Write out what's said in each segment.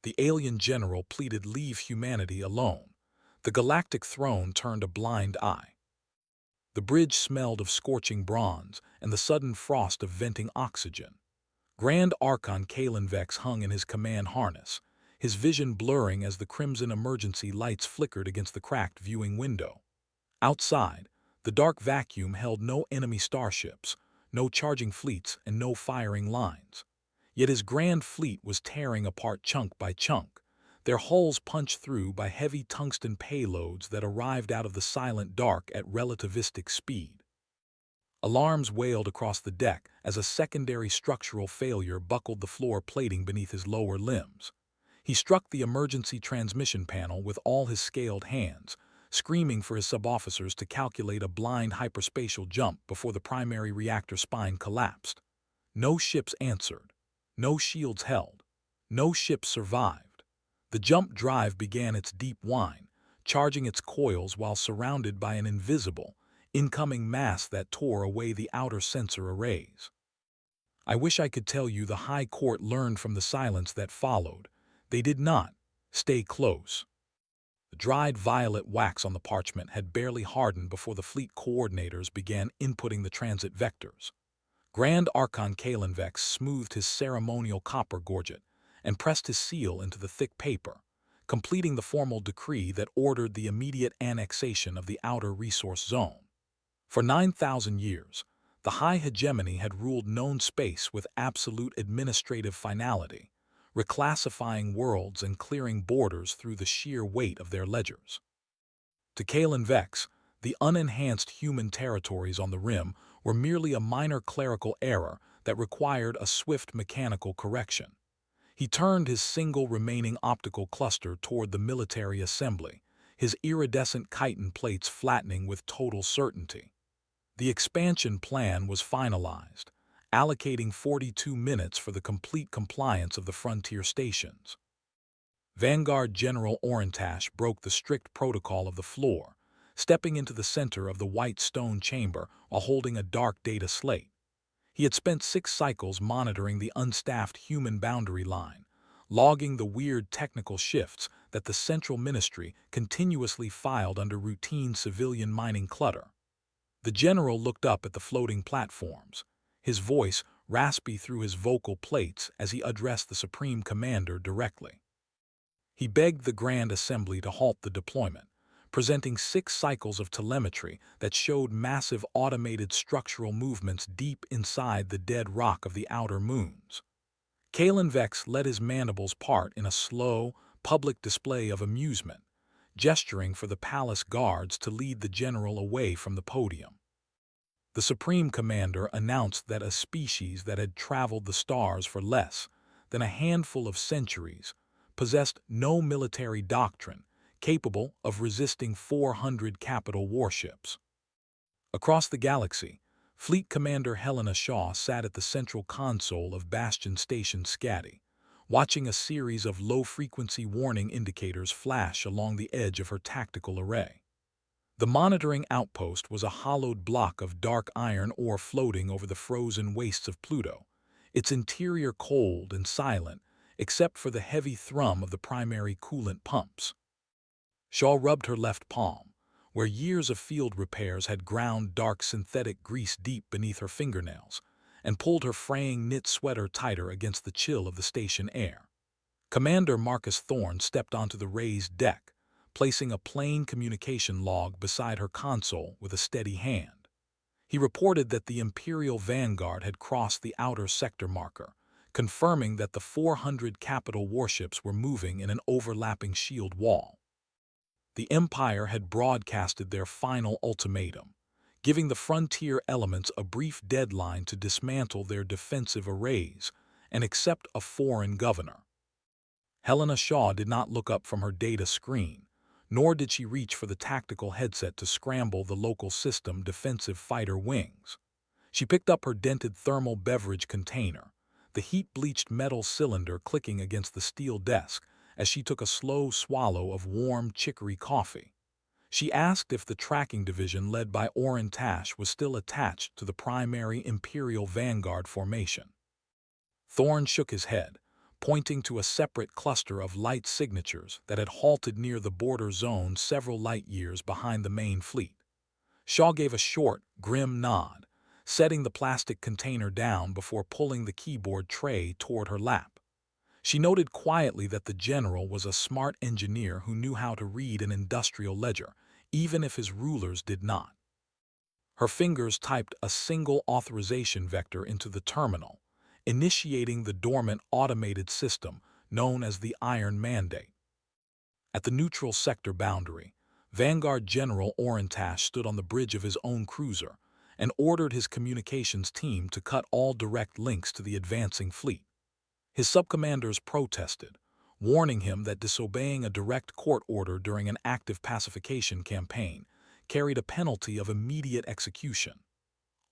The alien general pleaded leave humanity alone. The galactic throne turned a blind eye. The bridge smelled of scorching bronze and the sudden frost of venting oxygen. Grand Archon Kalen Vex hung in his command harness, his vision blurring as the crimson emergency lights flickered against the cracked viewing window. Outside, the dark vacuum held no enemy starships, no charging fleets, and no firing lines. Yet his grand fleet was tearing apart chunk by chunk, their hulls punched through by heavy tungsten payloads that arrived out of the silent dark at relativistic speed. Alarms wailed across the deck as a secondary structural failure buckled the floor plating beneath his lower limbs. He struck the emergency transmission panel with all his scaled hands, screaming for his sub-officers to calculate a blind hyperspatial jump before the primary reactor spine collapsed. No ships answered. No shields held. No ship survived. The jump drive began its deep whine, charging its coils while surrounded by an invisible, incoming mass that tore away the outer sensor arrays. I wish I could tell you the High Court learned from the silence that followed. They did not. Stay close. The dried violet wax on the parchment had barely hardened before the fleet coordinators began inputting the transit vectors. Grand Archon Kalen Vex smoothed his ceremonial copper gorget and pressed his seal into the thick paper, completing the formal decree that ordered the immediate annexation of the outer resource zone. For 9,000 years, the High Hegemony had ruled known space with absolute administrative finality, reclassifying worlds and clearing borders through the sheer weight of their ledgers. To Kalen Vex, the unenhanced human territories on the rim were merely a minor clerical error that required a swift mechanical correction. He turned his single remaining optical cluster toward the military assembly, his iridescent chitin plates flattening with total certainty. The expansion plan was finalized, allocating 42 minutes for the complete compliance of the frontier stations. Vanguard General Orantash broke the strict protocol of the floor, stepping into the center of the white stone chamber while holding a dark data slate. He had spent 6 cycles monitoring the unstaffed human boundary line, logging the weird technical shifts that the Central Ministry continuously filed under routine civilian mining clutter. The general looked up at the floating platforms, his voice raspy through his vocal plates as he addressed the Supreme Commander directly. He begged the Grand Assembly to halt the deployment, presenting 6 cycles of telemetry that showed massive automated structural movements deep inside the dead rock of the outer moons. Kalen Vex let his mandibles part in a slow, public display of amusement, gesturing for the palace guards to lead the general away from the podium. The Supreme Commander announced that a species that had traveled the stars for less than a handful of centuries possessed no military doctrine capable of resisting 400 capital warships. Across the galaxy, Fleet Commander Helena Shaw sat at the central console of Bastion Station Scatty, watching a series of low-frequency warning indicators flash along the edge of her tactical array. The monitoring outpost was a hollowed block of dark iron ore floating over the frozen wastes of Pluto, its interior cold and silent except for the heavy thrum of the primary coolant pumps. Shaw rubbed her left palm, where years of field repairs had ground dark synthetic grease deep beneath her fingernails, and pulled her fraying knit sweater tighter against the chill of the station air. Commander Marcus Thorne stepped onto the raised deck, placing a plain communication log beside her console with a steady hand. He reported that the Imperial Vanguard had crossed the outer sector marker, confirming that the 400 capital warships were moving in an overlapping shield wall. The Empire had broadcasted their final ultimatum, giving the frontier elements a brief deadline to dismantle their defensive arrays and accept a foreign governor. Helena Shaw did not look up from her data screen, nor did she reach for the tactical headset to scramble the local system defensive fighter wings. She picked up her dented thermal beverage container, the heat-bleached metal cylinder clicking against the steel desk as she took a slow swallow of warm chicory coffee. She asked if the tracking division led by Orantash was still attached to the primary Imperial Vanguard formation. Thorne shook his head, pointing to a separate cluster of light signatures that had halted near the border zone several light-years behind the main fleet. Shaw gave a short, grim nod, setting the plastic container down before pulling the keyboard tray toward her lap. She noted quietly that the general was a smart engineer who knew how to read an industrial ledger, even if his rulers did not. Her fingers typed a single authorization vector into the terminal, initiating the dormant automated system known as the Iron Mandate. At the neutral sector boundary, Vanguard General Orintash stood on the bridge of his own cruiser and ordered his communications team to cut all direct links to the advancing fleet. His subcommanders protested, warning him that disobeying a direct court order during an active pacification campaign carried a penalty of immediate execution.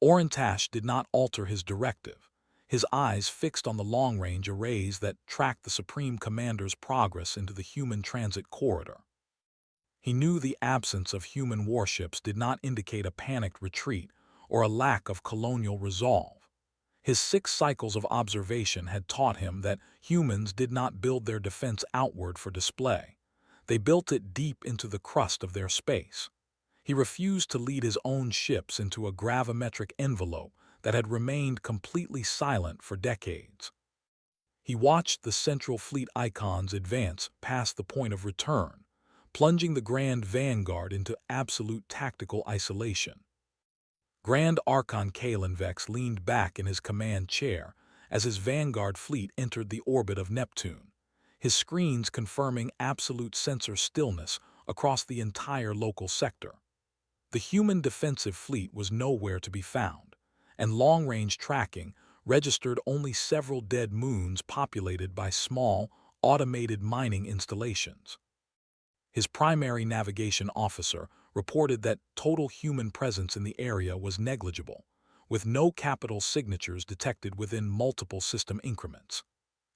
Orintash did not alter his directive, his eyes fixed on the long-range arrays that tracked the Supreme Commander's progress into the human transit corridor. He knew the absence of human warships did not indicate a panicked retreat or a lack of colonial resolve. His 6 cycles of observation had taught him that humans did not build their defense outward for display. They built it deep into the crust of their space. He refused to lead his own ships into a gravimetric envelope that had remained completely silent for decades. He watched the Central Fleet icons advance past the point of return, plunging the Grand Vanguard into absolute tactical isolation. Grand Archon Kalenvex leaned back in his command chair as his Vanguard fleet entered the orbit of Neptune, his screens confirming absolute sensor stillness across the entire local sector. The human defensive fleet was nowhere to be found, and long-range tracking registered only several dead moons populated by small, automated mining installations. His primary navigation officer reported that total human presence in the area was negligible, with no capital signatures detected within multiple system increments.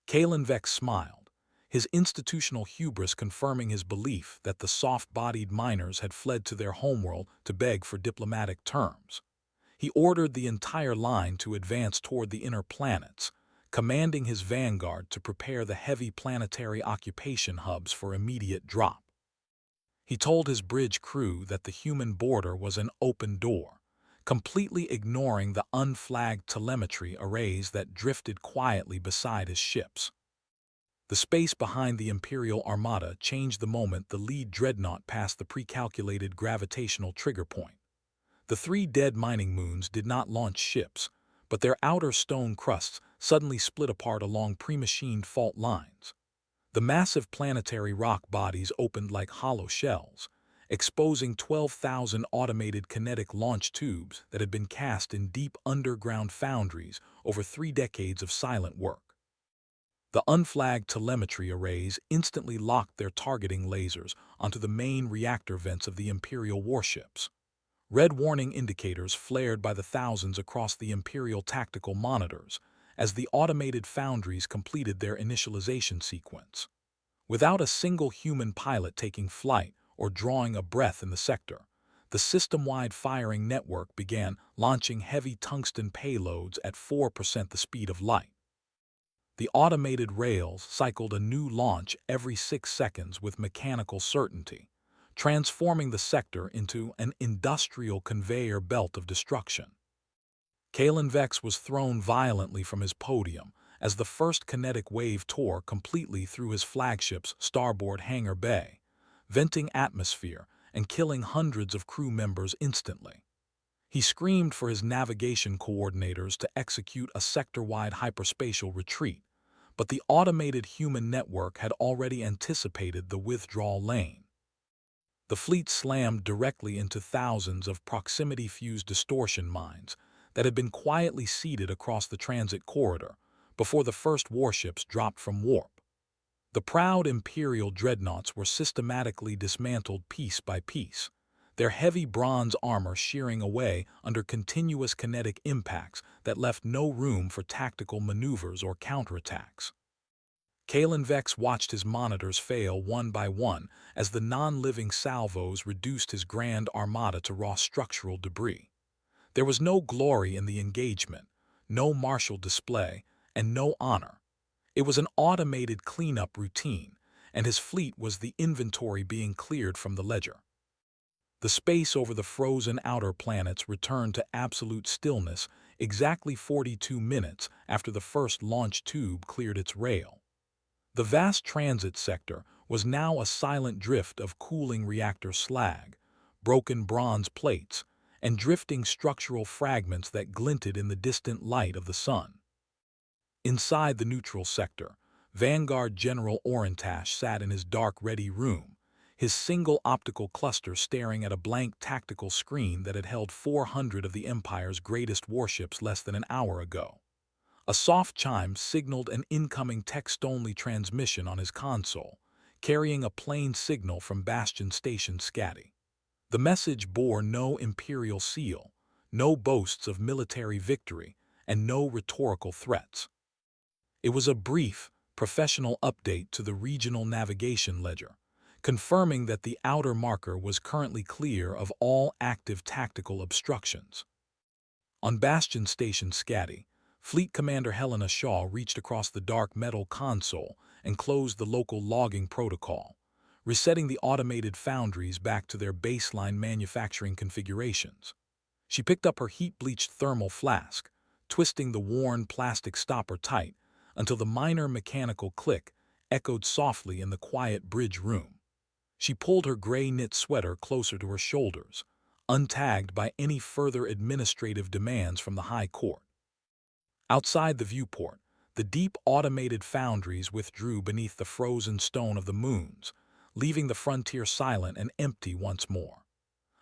Kalenvex smiled, his institutional hubris confirming his belief that the soft-bodied miners had fled to their homeworld to beg for diplomatic terms. He ordered the entire line to advance toward the inner planets, commanding his vanguard to prepare the heavy planetary occupation hubs for immediate drop. He told his bridge crew that the human border was an open door, completely ignoring the unflagged telemetry arrays that drifted quietly beside his ships. The space behind the Imperial Armada changed the moment the lead dreadnought passed the pre-calculated gravitational trigger point. The 3 dead mining moons did not launch ships, but their outer stone crusts suddenly split apart along pre-machined fault lines. The massive planetary rock bodies opened like hollow shells, exposing 12,000 automated kinetic launch tubes that had been cast in deep underground foundries over 3 decades of silent work. The unflagged telemetry arrays instantly locked their targeting lasers onto the main reactor vents of the Imperial warships. Red warning indicators flared by the thousands across the Imperial tactical monitors as the automated foundries completed their initialization sequence. Without a single human pilot taking flight or drawing a breath in the sector, the system-wide firing network began launching heavy tungsten payloads at 4% the speed of light. The automated rails cycled a new launch every 6 seconds with mechanical certainty, transforming the sector into an industrial conveyor belt of destruction. Kalenvex was thrown violently from his podium as the first kinetic wave tore completely through his flagship's starboard hangar bay, venting atmosphere and killing hundreds of crew members instantly. He screamed for his navigation coordinators to execute a sector-wide hyperspatial retreat, but the automated human network had already anticipated the withdrawal lane. The fleet slammed directly into thousands of proximity-fused distortion mines that had been quietly seeded across the transit corridor before the first warships dropped from warp. The proud Imperial dreadnoughts were systematically dismantled piece by piece, their heavy bronze armor shearing away under continuous kinetic impacts that left no room for tactical maneuvers or counterattacks. Kalenvex watched his monitors fail one by one as the non-living salvos reduced his Grand Armada to raw structural debris. There was no glory in the engagement, no martial display, and no honor. It was an automated cleanup routine, and his fleet was the inventory being cleared from the ledger. The space over the frozen outer planets returned to absolute stillness exactly 42 minutes after the first launch tube cleared its rail. The vast transit sector was now a silent drift of cooling reactor slag, broken bronze plates, and drifting structural fragments that glinted in the distant light of the sun. Inside the neutral sector, Vanguard General Orantash sat in his dark ready room, his single optical cluster staring at a blank tactical screen that had held 400 of the Empire's greatest warships less than an hour ago. A soft chime signaled an incoming text-only transmission on his console, carrying a plain signal from Bastion Station Scatty. The message bore no imperial seal, no boasts of military victory, and no rhetorical threats. It was a brief, professional update to the regional navigation ledger, confirming that the outer marker was currently clear of all active tactical obstructions. On Bastion Station Scatty, Fleet Commander Helena Shaw reached across the dark metal console and closed the local logging protocol, resetting the automated foundries back to their baseline manufacturing configurations. She picked up her heat-bleached thermal flask, twisting the worn plastic stopper tight until the minor mechanical click echoed softly in the quiet bridge room. She pulled her gray knit sweater closer to her shoulders, untagged by any further administrative demands from the High Court. Outside the viewport, the deep automated foundries withdrew beneath the frozen stone of the moons, leaving the frontier silent and empty once more.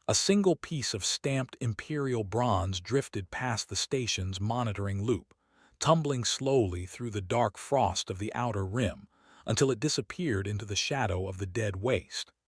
A single piece of stamped imperial bronze drifted past the station's monitoring loop, tumbling slowly through the dark frost of the outer rim until it disappeared into the shadow of the dead waste.